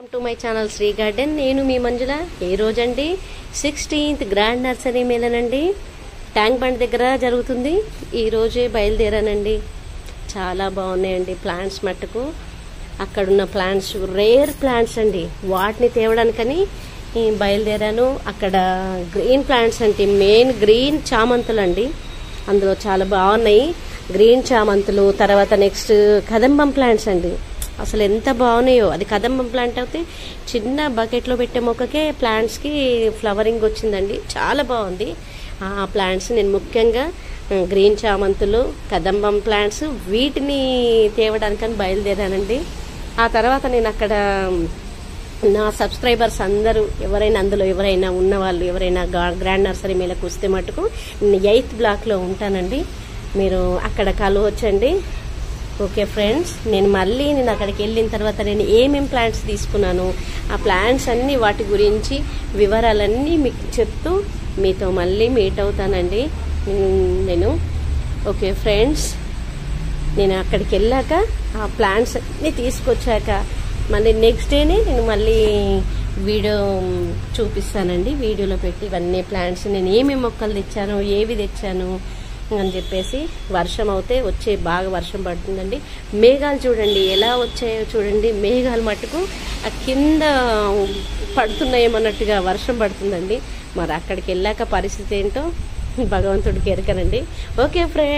Welcome to my channel Sri Garden. నేను మీ మంజుల. ఈ రోజండి 16th గ్రాండ్ నర్సరీ మేళనండి ట్యాంక్ బండ్ దగ్గర జరుగుతుంది. ఈ రోజే బయలుదేరానండి. చాలా బాగున్నాయండి ప్లాంట్స్. మట్టుకు అక్కడున్న ప్లాంట్స్ రేర్ ప్లాంట్స్ అండి, వాటిని తేవడానికని బయలుదేరాను. అక్కడ గ్రీన్ ప్లాంట్స్ అంటే మెయిన్ గ్రీన్ చామంతులు అండి, అందులో చాలా బాగున్నాయి గ్రీన్ చామంతులు. తర్వాత నెక్స్ట్ కదంబం ప్లాంట్స్ అండి, అసలు ఎంత బాగున్నాయో. అది కదంబం ప్లాంట్ అయితే చిన్న బకెట్లో పెట్టే మొక్కకే ప్లాంట్స్కి ఫ్లవరింగ్ వచ్చిందండి, చాలా బాగుంది. ఆ ప్లాంట్స్ నేను ముఖ్యంగా గ్రీన్ చామంతులు, కదంబం ప్లాంట్స్ వీటిని తేవడానికని బయలుదేరానండి. ఆ తర్వాత నేను అక్కడ నా సబ్స్క్రైబర్స్ అందరూ ఎవరైనా ఉన్నవాళ్ళు ఎవరైనా గ్రాండ్ నర్సరీ మేళకు వస్తే మటుకు నేను 8th బ్లాక్లో ఉంటానండి, మీరు అక్కడ కలవచ్చండి. ఓకే ఫ్రెండ్స్, నేను అక్కడికి వెళ్ళిన తర్వాత నేను ఏమేం ప్లాంట్స్ తీసుకున్నాను, ఆ ప్లాంట్స్ అన్నీ వాటి గురించి వివరాలన్నీ మీకు చెప్తూ మీతో మళ్ళీ మీట్ అవుతానండి నేను. ఓకే ఫ్రెండ్స్, నేను అక్కడికి వెళ్ళాక ఆ ప్లాంట్స్ అన్నీ తీసుకొచ్చాక మళ్ళీ నెక్స్ట్ డేనే నేను మళ్ళీ వీడియో చూపిస్తానండి. వీడియోలో పెట్టి ఇవన్నీ ప్లాంట్స్ నేను ఏమేమి మొక్కలు తెచ్చాను, ఏవి తెచ్చాను అని చెప్పేసి. వర్షం అవుతే బాగా వర్షం పడుతుందండి. మేఘాలు చూడండి ఎలా వచ్చాయో చూడండి. మేఘాలు మట్టుకు ఆ కింద పడుతున్నాయేమన్నట్టుగా వర్షం పడుతుందండి. మరి అక్కడికి వెళ్ళాక పరిస్థితి ఏంటో భగవంతుడికి ఎరకనండి. Okay friends.